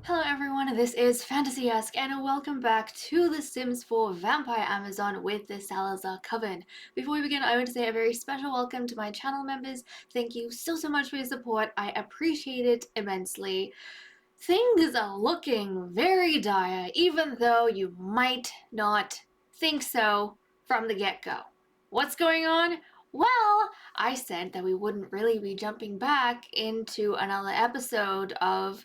Hello everyone, this is FantasyEsque and welcome back to The Sims 4 Vampire Amazon with the Salazar Coven. Before we begin, I want to say a very special welcome to my channel members. Thank you so much for your support. I appreciate it immensely. Things are looking very dire, even though you might not think so from the get-go. What's going on? Well, I said that we wouldn't really be jumping back into another episode of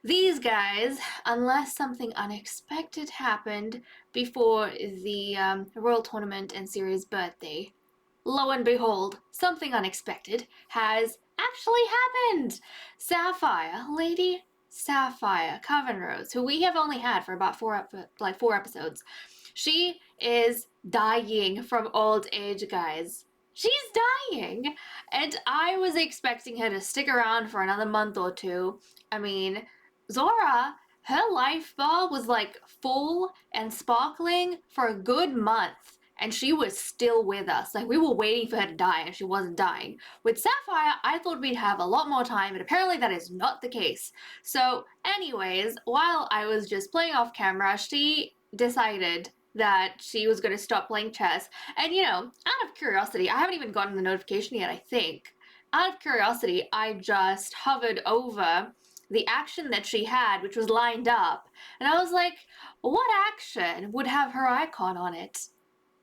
these guys unless something unexpected happened before the Royal Tournament and Series birthday. Lo and behold, something unexpected has actually happened! Sapphire, Lady Sapphire Covenrose, who we have only had for about four episodes, she is dying from old age, guys. She's dying! And I was expecting her to stick around for another month or two. I mean, Zora, her life bar was like full and sparkling for a good month, and she was still with us. Like, we were waiting for her to die, and she wasn't dying. With Sapphire, I thought we'd have a lot more time, but apparently that is not the case. So, anyways, while I was just playing off camera, she decided that she was going to stop playing chess. And, you know, out of curiosity, I haven't even gotten the notification yet, I think. Out of curiosity, I just hovered over the action that she had, which was lined up, and I was like, what action would have her icon on it?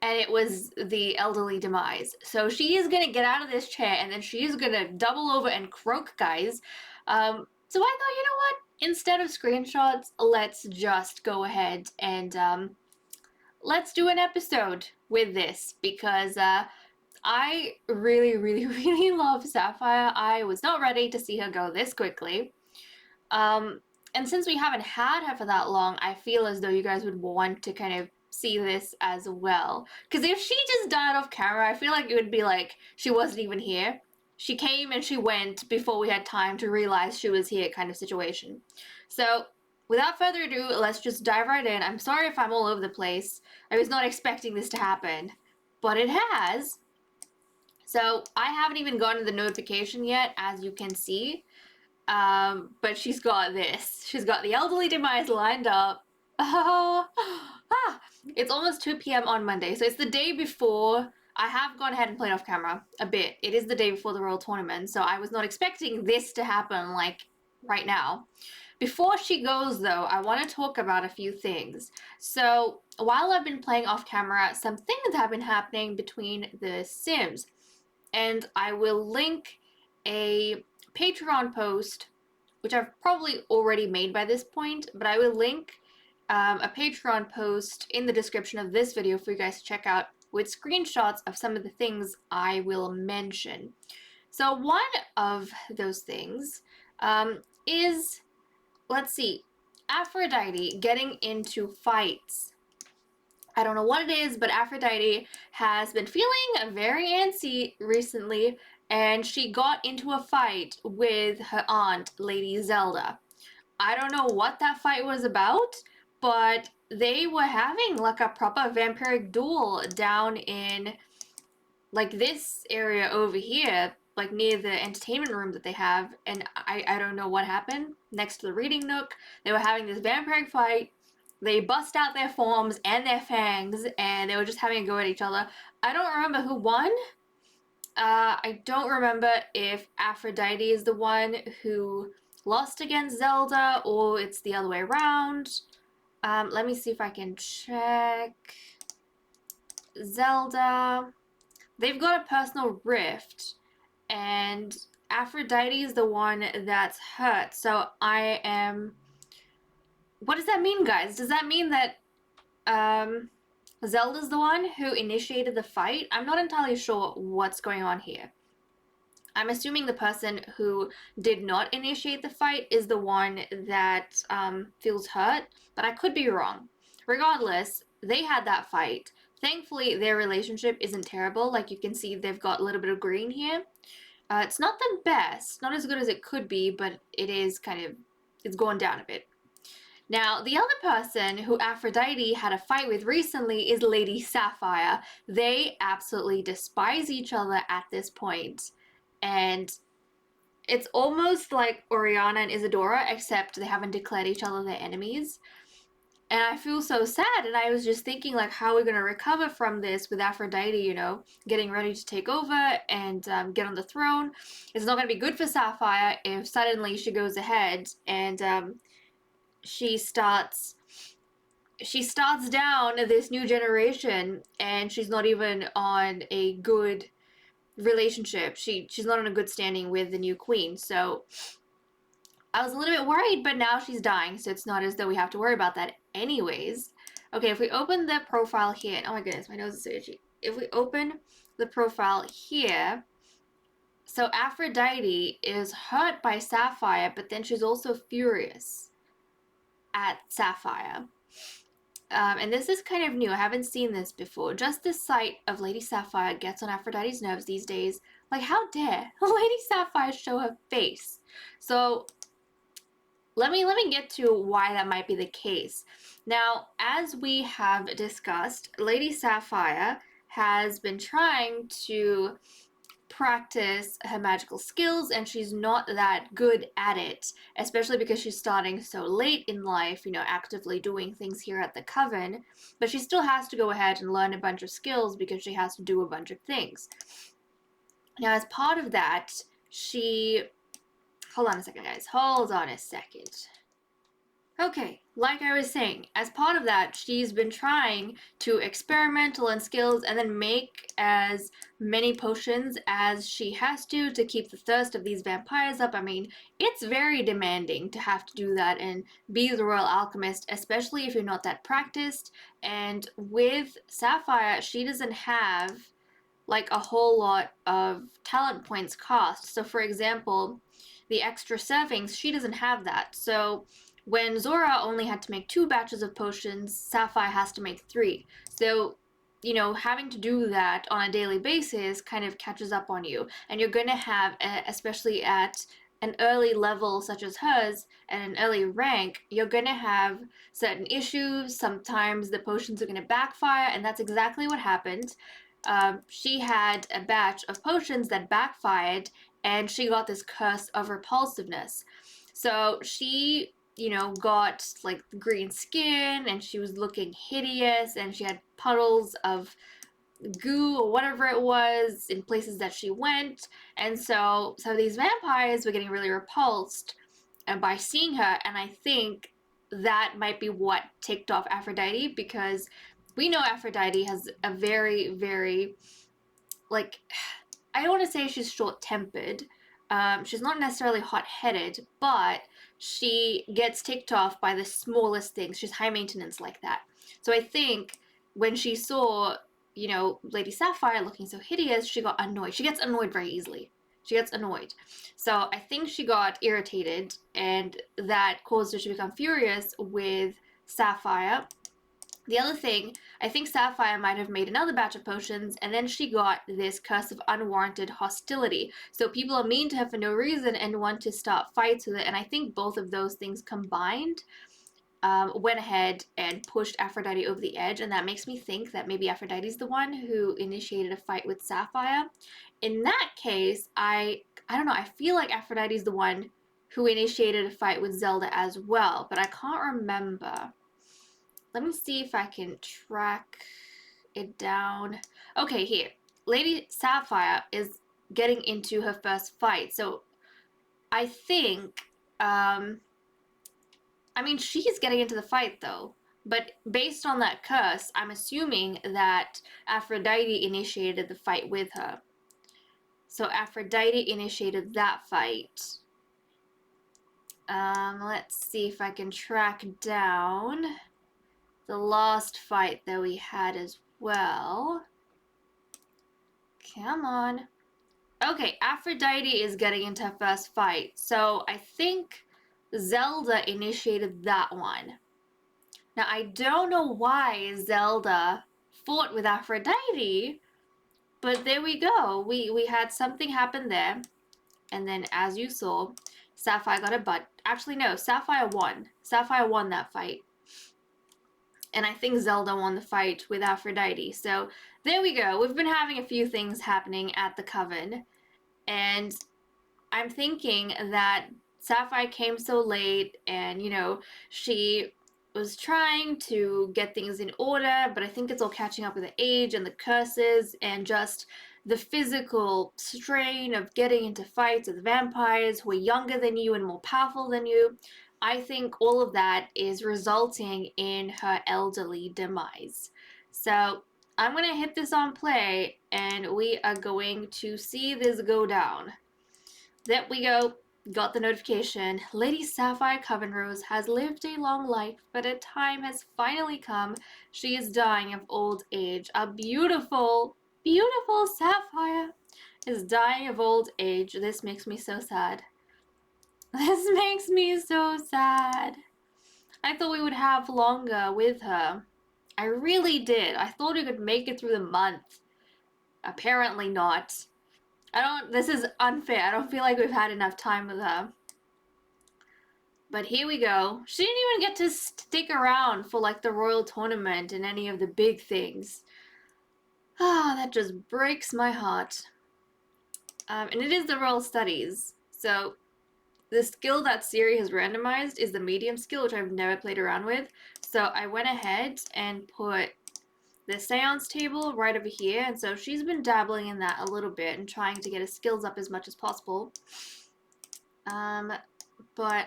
And it was the elderly Demise. So she is gonna get out of this chair, and then she's gonna double over and croak, guys. So I thought, you know what? Instead of screenshots, let's just go ahead and let's do an episode with this, because I really love Sapphire. I was not ready to see her go this quickly. And since we haven't had her for that long, I feel as though you guys would want to kind of see this as well. Because if she just died off camera, I feel like it would be like she wasn't even here. She came and she went before we had time to realize she was here kind of situation. So, without further ado, let's just dive right in. I'm sorry if I'm all over the place. I was not expecting this to happen, but it has. So, I haven't even gotten the notification yet, as you can see. But she's got this. She's got the elderly Demise lined up. It's almost 2 p.m. on Monday, so it's the day before. I have gone ahead and played off camera a bit. It is the day before the Royal Tournament, so I was not expecting this to happen, like, right now. Before she goes, though, I want to talk about a few things. So, while I've been playing off camera, some things have been happening between the Sims, and I will link a Patreon post, which I've probably already made by this point, but I will link a Patreon post in the description of this video for you guys to check out with screenshots of some of the things I will mention. So one of those things is, let's see, Aphrodite getting into fights. I don't know what it is, but Aphrodite has been feeling very antsy recently, and she got into a fight with her aunt, Lady Zelda. I don't know what that fight was about, but they were having like a proper vampiric duel down in like this area over here, like near the entertainment room that they have, and I don't know what happened. Next to the reading nook, they were having this vampiric fight. They bust out their forms and their fangs, and they were just having a go at each other. I don't remember who won, I don't remember if Aphrodite is the one who lost against Zelda or it's the other way around. Let me see if I can check. Zelda, they've got a personal rift, and Aphrodite is the one that's hurt. So I am. What does that mean, guys? Does that mean that Zelda's the one who initiated the fight? I'm not entirely sure what's going on here. I'm assuming the person who did not initiate the fight is the one that feels hurt, but I could be wrong. Regardless, they had that fight. Thankfully, their relationship isn't terrible. Like you can see, they've got a little bit of green here. It's not the best, not as good as it could be, but it is kind of, it's going down a bit. Now, the other person who Aphrodite had a fight with recently is Lady Sapphire. They absolutely despise each other at this point, and it's almost like Oriana and Isadora, except they haven't declared each other their enemies. And I feel so sad, and I was just thinking, like, how are we going to recover from this with Aphrodite, you know, getting ready to take over and get on the throne. It's not going to be good for Sapphire if suddenly she goes ahead and she starts down this new generation, and she's not even on a good relationship. She's not on a good standing with the new queen. So I was a little bit worried, but now she's dying, so it's not as though we have to worry about that anyways. Okay, if we open the profile here, oh my goodness, my nose is so itchy. If we open the profile here, so Aphrodite is hurt by Sapphire, but then she's also furious at Sapphire. And this is kind of new. I haven't seen this before. Just the sight of Lady Sapphire gets on Aphrodite's nerves these days. Like, how dare Lady Sapphire show her face? So let me get to why that might be the case. Now, as we have discussed, Lady Sapphire has been trying to practice her magical skills, and she's not that good at it, especially because she's starting so late in life, you know, actively doing things here at the Coven. But she still has to go ahead and learn a bunch of skills because she has to do a bunch of things. Now, as part of that, she... Hold on a second, guys. Hold on a second. Okay, like I was saying, as part of that, she's been trying to experiment, learn skills, and then make as many potions as she has to keep the thirst of these vampires up. I mean, it's very demanding to have to do that and be the royal alchemist, especially if you're not that practiced. And with Sapphire, she doesn't have like a whole lot of talent points cost. So for example, the extra servings, she doesn't have that. So when Zora only had to make 2 batches of potions, Sapphire has to make 3. So, you know, having to do that on a daily basis kind of catches up on you. And you're going to have, especially at an early level such as hers, and an early rank, you're going to have certain issues. Sometimes the potions are going to backfire, and that's exactly what happened. She had a batch of potions that backfired, and she got this curse of repulsiveness. So she, you know, got like green skin, and she was looking hideous, and she had puddles of goo or whatever it was in places that she went. And so these vampires were getting really repulsed by seeing her, and I think that might be what ticked off Aphrodite, because we know Aphrodite has a very, very, like, I don't want to say she's short-tempered. She's not necessarily hot-headed, but she gets ticked off by the smallest things. She's high maintenance like that. So I think when she saw, you know, Lady Sapphire looking so hideous, she got annoyed. She gets annoyed very easily. She gets annoyed. So I think she got irritated, and that caused her to become furious with Sapphire. The other thing, I think Sapphire might have made another batch of potions, and then she got this curse of unwarranted hostility. So people are mean to her for no reason and want to start fights with it, and I think both of those things combined went ahead and pushed Aphrodite over the edge, and that makes me think that maybe Aphrodite's the one who initiated a fight with Sapphire. In that case, I don't know, I feel like Aphrodite's the one who initiated a fight with Zelda as well, but I can't remember. Let me see if I can track it down. Okay, here. Lady Sapphire is getting into her first fight. So I think, I mean, she's getting into the fight though. But based on that curse, I'm assuming that Aphrodite initiated the fight with her. So Aphrodite initiated that fight. Let's see if I can track down the last fight that we had as well. Come on. Okay, Aphrodite is getting into her first fight. So I think Zelda initiated that one. Now, I don't know why Zelda fought with Aphrodite, but there we go. We had something happen there. And then, as you saw, Sapphire got a butt. Actually, no, Sapphire won. Sapphire won that fight. And I think Zelda won the fight with Aphrodite. So there we go. We've been having a few things happening at the Coven. And I'm thinking that Sapphire came so late and, you know, she was trying to get things in order, but I think it's all catching up with the age and the curses and just the physical strain of getting into fights with vampires who are younger than you and more powerful than you. I think all of that is resulting in her elderly demise. So I'm going to hit this on play and we are going to see this go down. There we go. Got the notification. Lady Sapphire Covenrose has lived a long life, but her time has finally come. She is dying of old age. A beautiful, beautiful Sapphire is dying of old age. This makes me so sad. This makes me so sad. I thought we would have longer with her. I really did. I thought we could make it through the month. Apparently not. This is unfair. I don't feel like we've had enough time with her. But here we go. She didn't even get to stick around for like the royal tournament and any of the big things. Ah, that just breaks my heart. And it is the royal studies. So the skill that Siri has randomized is the medium skill, which I've never played around with. So I went ahead and put the seance table right over here, and so she's been dabbling in that a little bit and trying to get her skills up as much as possible. But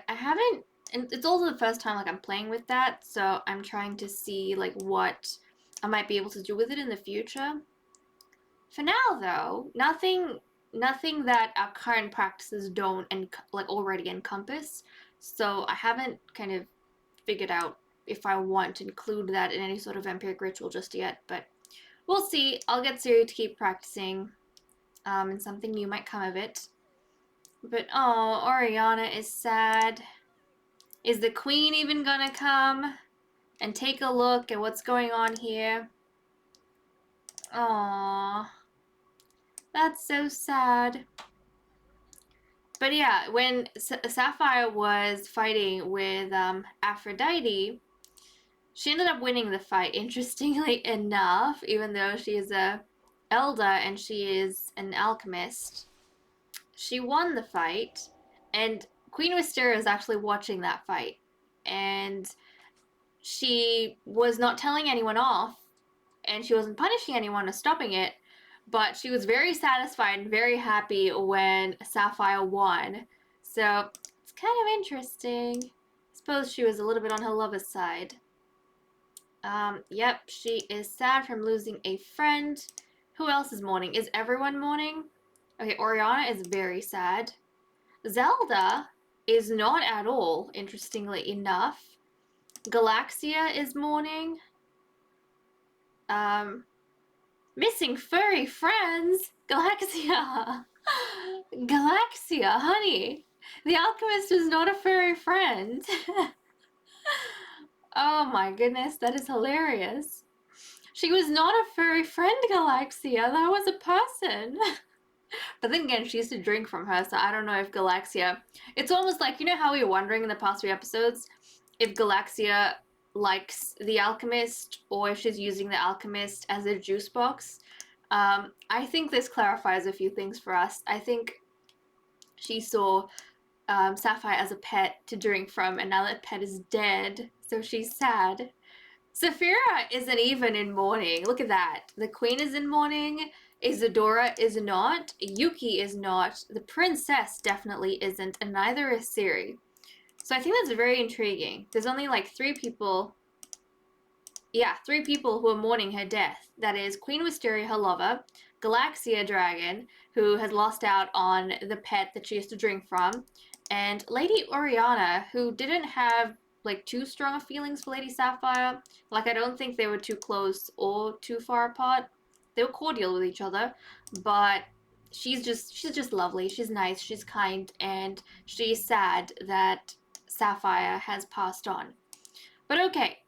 I haven't, and it's also the first time like I'm playing with that, so I'm trying to see like what I might be able to do with it in the future. For now though, nothing that our current practices don't like already encompass, so I haven't kind of figured out if I want to include that in any sort of vampiric ritual just yet, but we'll see. I'll get Siri to keep practicing, and something new might come of it. But oh, Oriana is sad. Is the queen even gonna come and take a look at what's going on here? Aww, that's so sad. But yeah, when Sapphire was fighting with Aphrodite, she ended up winning the fight, interestingly enough, even though she is a elder and she is an alchemist. She won the fight, and Queen Wisteria is actually watching that fight. And she was not telling anyone off, and she wasn't punishing anyone or stopping it, but she was very satisfied and very happy when Sapphire won. So it's kind of interesting. I suppose she was a little bit on her lover's side. Yep, she is sad from losing a friend. Who else is mourning? Is everyone mourning? Okay, Oriana is very sad. Zelda is not at all, interestingly enough. Galaxia is mourning. Missing furry friends? Galaxia! Galaxia, honey! The alchemist is not a furry friend. Oh my goodness, that is hilarious. She was not a furry friend, Galaxia. That was a person. But then again, she used to drink from her, so I don't know if Galaxia... It's almost like, you know how we were wondering in the past few episodes if Galaxia likes the alchemist or if she's using the alchemist as a juice box. I think this clarifies a few things for us. I think she saw Sapphire as a pet to drink from, and now that pet is dead, so she's sad. Saphira isn't even in mourning. Look at that. The queen is in mourning. Isadora is not, Yuki is not, the princess definitely isn't, and neither is Siri. So I think that's very intriguing. There's only like three people who are mourning her death. That is Queen Wisteria, her lover, Galaxia Dragon, who has lost out on the pet that she used to drink from, and Lady Oriana, who didn't have like too strong of feelings for Lady Sapphire. Like I don't think they were too close or too far apart. They were cordial with each other, but she's just lovely. She's nice, she's kind, and she's sad that Sapphire has passed on. But okay,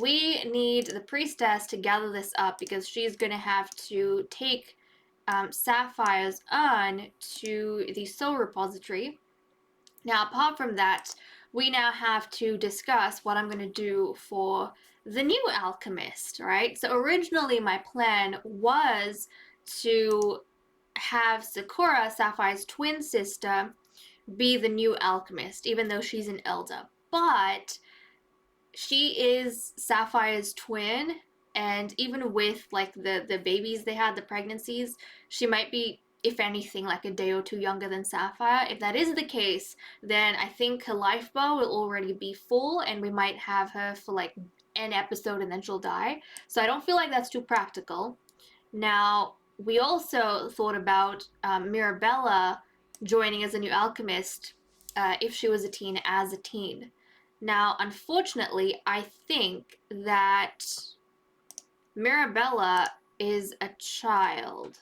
we need the priestess to gather this up because she's going to have to take Sapphire's urn to the soul repository. Now, apart from that, we now have to discuss what I'm going to do for the new alchemist, right? So originally my plan was to have Sakura, Sapphire's twin sister, be the new alchemist, even though she's an elder. But she is Sapphire's twin, and even with like the babies they had, the pregnancies, she might be, if anything, like a day or two younger than Sapphire. If that is the case, then I think her life bar will already be full, and we might have her for like an episode and then she'll die. So I don't feel like that's too practical. Now, we also thought about Mirabella joining as a new alchemist if she was a teen, as a teen. Now, unfortunately, I think that Mirabella is a child.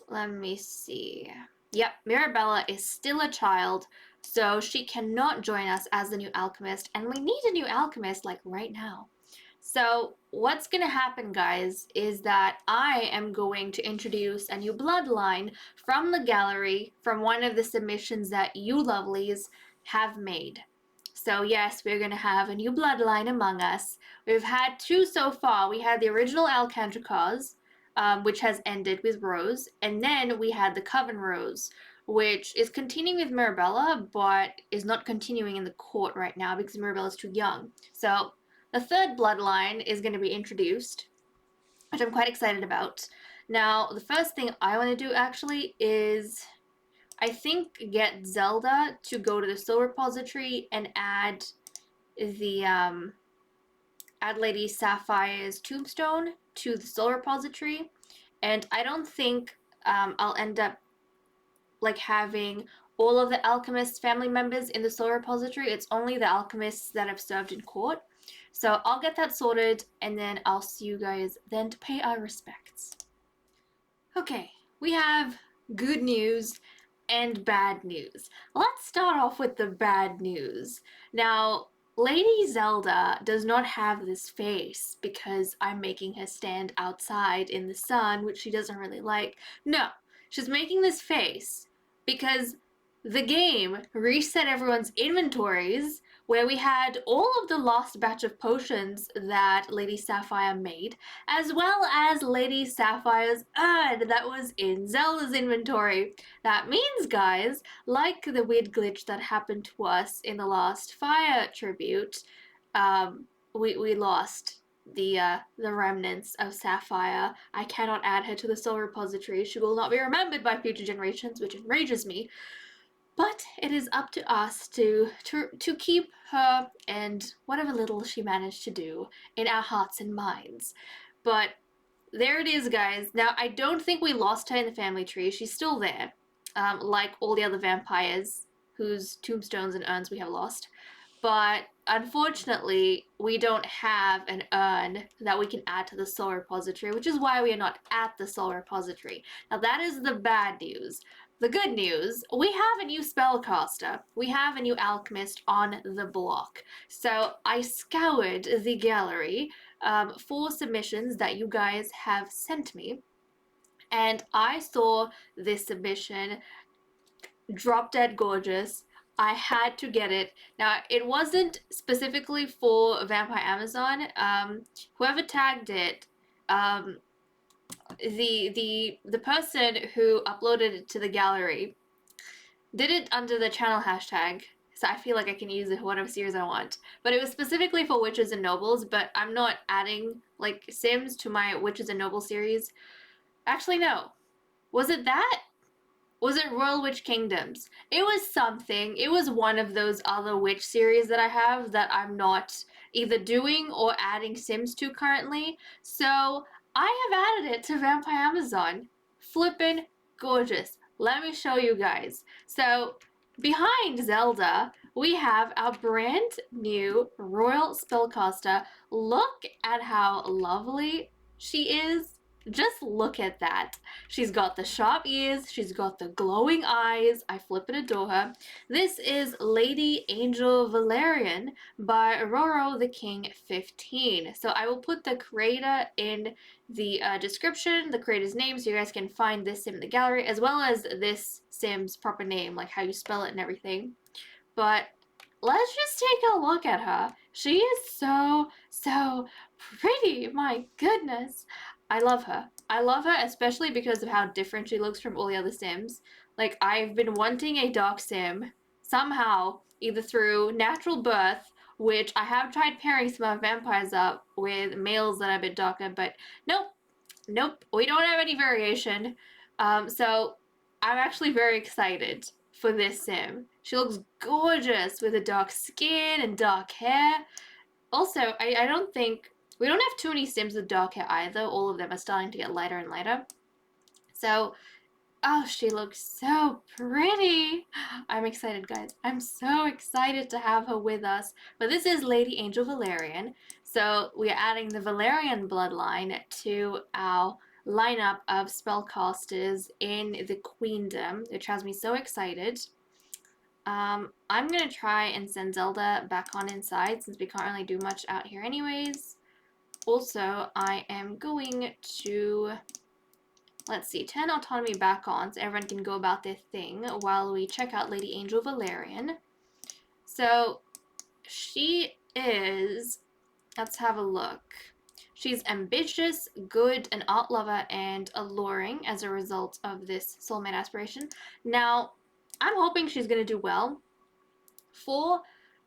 Let me see. Yep, Mirabella is still a child, so she cannot join us as the new alchemist, and we need a new alchemist like right now. So what's going to happen, guys, is that I am going to introduce a new bloodline from the gallery, from one of the submissions that you lovelies have made. So yes, we're going to have a new bloodline among us. We've had two so far. We had the original Alcantricars, which has ended with Rose, and then we had the Coven Rose, which is continuing with Mirabella, but is not continuing in the court right now because Mirabella's too young. So the third bloodline is going to be introduced, which I'm quite excited about. Now, the first thing I want to do actually is, I think, get Zelda to go to the soul repository and add the add Lady Sapphire's tombstone to the soul repository. And I don't think I'll end up like having all of the alchemist family members in the soul repository. It's only the alchemists that have served in court. So I'll get that sorted, and then I'll see you guys then to pay our respects. Okay, we have good news and bad news. Let's start off with the bad news. Now, Lady Zelda does not have this face because I'm making her stand outside in the sun, which she doesn't really like. No, she's making this face because the game reset everyone's inventories, where we had all of the last batch of potions that Lady Sapphire made, as well as Lady Sapphire's urn that was in Zelda's inventory. That means, guys, like the weird glitch that happened to us in the last Fire tribute, we lost the remnants of Sapphire. I cannot add her to the soul repository. She will not be remembered by future generations, which enrages me. But it is up to us to keep her and whatever little she managed to do in our hearts and minds. But there it is, guys. Now, I don't think we lost her in the family tree. She's still there, like all the other vampires whose tombstones and urns we have lost. But unfortunately, we don't have an urn that we can add to the soul repository, which is why we are not at the soul repository. Now, that is the bad news. The good news, we have a new spellcaster. We have a new alchemist on the block. So I scoured the gallery for submissions that you guys have sent me, and I saw this submission, Drop Dead Gorgeous. I had to get it. Now, it wasn't specifically for Vampire Amazon. Whoever tagged it, the person who uploaded it to the gallery did it under the channel hashtag, So I feel like I can use it for whatever series I want. But it was specifically for witches and nobles, but I'm not adding like Sims to my witches and nobles series. Actually, no. Was it that? Was it Royal Witch Kingdoms? It was something. It was one of those other witch series that I have that I'm not either doing or adding Sims to currently. So I have added it to Vampire Amazon. Flippin' gorgeous. Let me show you guys. So behind Zelda, we have our brand new Royal Spellcaster. Look at how lovely she is. Just look at that. She's got the sharp ears, she's got the glowing eyes. I flip and adore her. This is Lady Angel Velaryon by Aurora the King 15. So I will put the creator in the description, the creator's name, so you guys can find this sim in the gallery, as well as this sim's proper name, like how you spell it and everything. But let's just take a look at her. She is so pretty. My goodness. I love her. I love her especially because of how different she looks from all the other Sims. Like, I've been wanting a dark Sim somehow, either through natural birth, which I have tried pairing some of vampires up with males that are a bit darker, but nope. Nope. We don't have any variation. So I'm actually very excited for this sim. She looks gorgeous with a dark skin and dark hair. Also, I don't think we don't have too many sims with dark hair either. All of them are starting to get lighter and lighter. So, oh, she looks so pretty. I'm excited, guys. I'm so excited to have her with us. But this is Lady Angel Velaryon. So we are adding the Velaryon bloodline to our lineup of spellcasters in the Queendom, which has me so excited. I'm going to try and send Zelda back on inside since we can't really do much out here anyways. Also, I am going to, let's see, turn autonomy back on so everyone can go about their thing while we check out Lady Angel Velaryon. So, she is, let's have a look. She's ambitious, good, an art lover, and alluring as a result of this soulmate aspiration. Now, I'm hoping she's going to do well. For,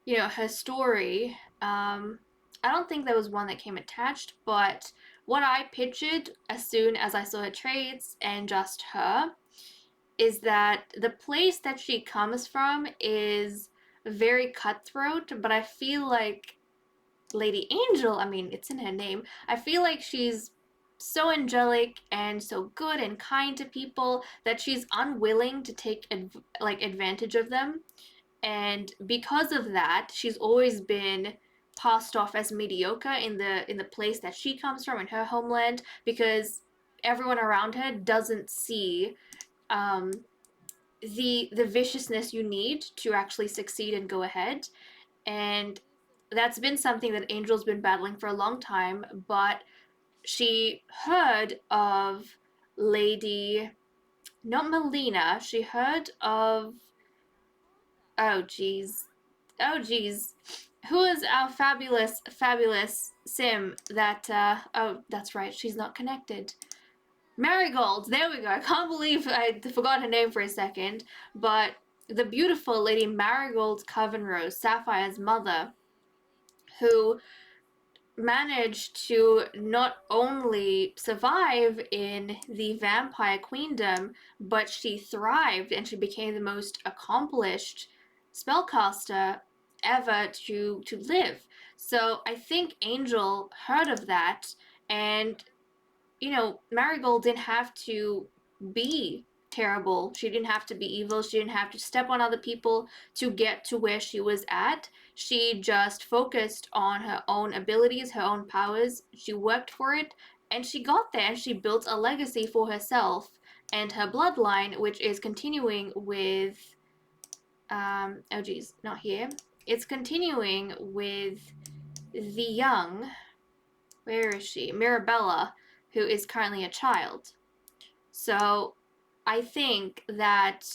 you know, her story, I don't think there was one that came attached, but what I pictured as soon as I saw her traits and just her is that the place that she comes from is very cutthroat, but I feel like Lady Angel, I mean, it's in her name, I feel like she's so angelic and so good and kind to people that she's unwilling to take advantage of them. And because of that, she's always been passed off as mediocre in the place that she comes from, in her homeland, because everyone around her doesn't see the viciousness you need to actually succeed and go ahead. And that's been something that Angel's been battling for a long time, but she heard of Lady, not Melina, she heard of, oh geez, oh geez, who is our fabulous sim that, oh, that's right, she's not connected. Marigold, there we go. I can't believe I forgot her name for a second, but the beautiful Lady Marigold Covenrose, Sapphire's mother, who managed to not only survive in the vampire queendom, but she thrived and she became the most accomplished spellcaster ever to live. So I think Angel heard of that, and you know, Marigold didn't have to be terrible. She didn't have to be evil. She didn't have to step on other people to get to where she was at. She just focused on her own abilities, her own powers. She worked for it, and she got there, and she built a legacy for herself and her bloodline, which is continuing with, oh geez, not here. It's continuing with the young, where is she? Mirabella, who is currently a child. So I think that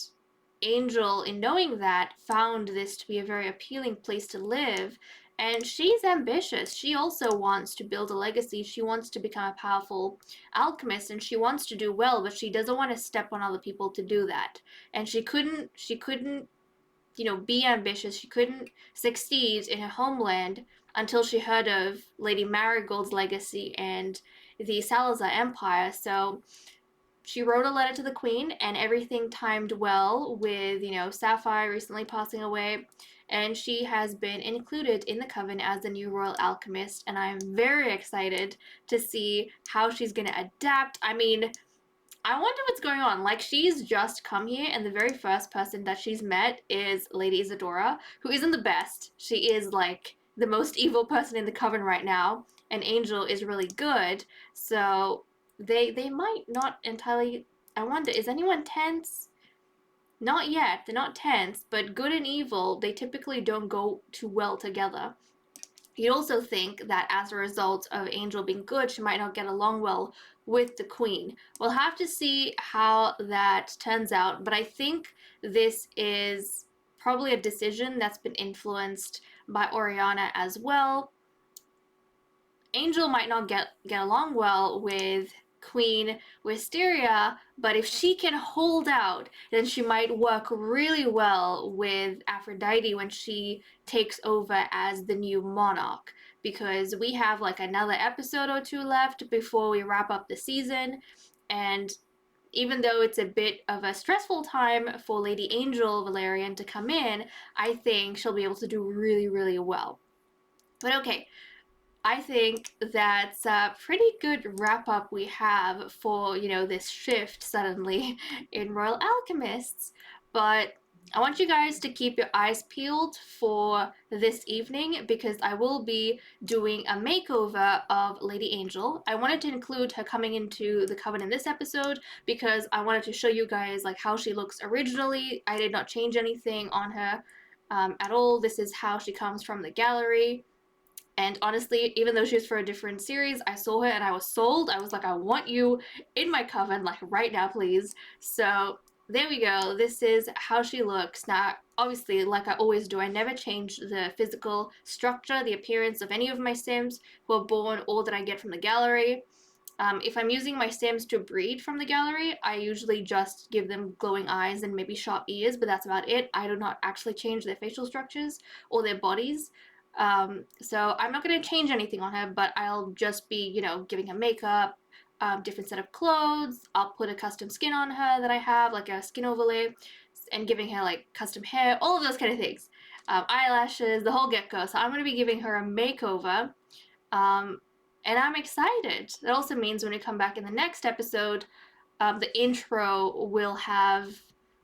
Angel, in knowing that, found this to be a very appealing place to live. And she's ambitious. She also wants to build a legacy. She wants to become a powerful alchemist, and she wants to do well, but she doesn't want to step on other people to do that. And she couldn't, be ambitious. She couldn't succeed in her homeland until she heard of Lady Marigold's legacy and the Salazar Empire. So she wrote a letter to the queen, and everything timed well with, Sapphire recently passing away, and she has been included in the coven as the new royal alchemist, and I'm very excited to see how she's going to adapt. I mean, I wonder what's going on. Like, she's just come here, and the very first person that she's met is Lady Isadora, who isn't the best. She is, like, the most evil person in the coven right now, and Angel is really good, so they might not entirely... I wonder, is anyone tense? Not yet. They're not tense, but good and evil, they typically don't go too well together. You'd also think that as a result of Angel being good, she might not get along well with the queen. We'll have to see how that turns out, but I think this is probably a decision that's been influenced by Oriana as well. Angel might not get along well with Queen Wisteria, but if she can hold out, then she might work really well with Aphrodite when she takes over as the new monarch, because we have like another episode or two left before we wrap up the season, and even though it's a bit of a stressful time for Lady Angel Velaryon to come in, I think she'll be able to do really, really well. But okay, I think that's a pretty good wrap up we have for, this shift suddenly in Royal Alchemists. But I want you guys to keep your eyes peeled for this evening, because I will be doing a makeover of Lady Angel. I wanted to include her coming into the coven in this episode because I wanted to show you guys like how she looks originally. I did not change anything on her at all. This is how she comes from the gallery. And honestly, even though she was for a different series, I saw her and I was sold. I was like, I want you in my coven, like right now, please. So there we go. This is how she looks. Now, obviously, like I always do, I never change the physical structure, the appearance of any of my Sims who are born or that I get from the gallery. If I'm using my Sims to breed from the gallery, I usually just give them glowing eyes and maybe sharp ears, but that's about it. I do not actually change their facial structures or their bodies. So I'm not going to change anything on her, but I'll just be, giving her makeup, different set of clothes. I'll put a custom skin on her that I have, like a skin overlay, and giving her like custom hair, all of those kind of things. Eyelashes, the whole get-go. So I'm going to be giving her a makeover. And I'm excited. That also means when we come back in the next episode, the intro will have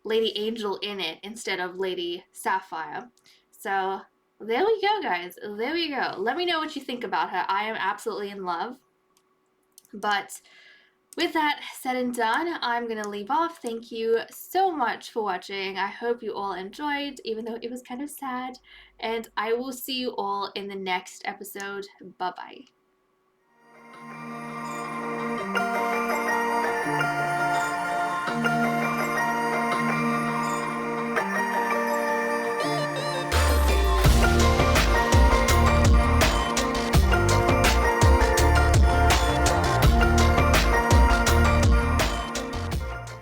Lady Angel in it instead of Lady Sapphire. So there we go, guys. There we go. Let me know what you think about her. I am absolutely in love. But with that said and done, I'm going to leave off. Thank you so much for watching. I hope you all enjoyed, even though it was kind of sad. And I will see you all in the next episode. Bye-bye.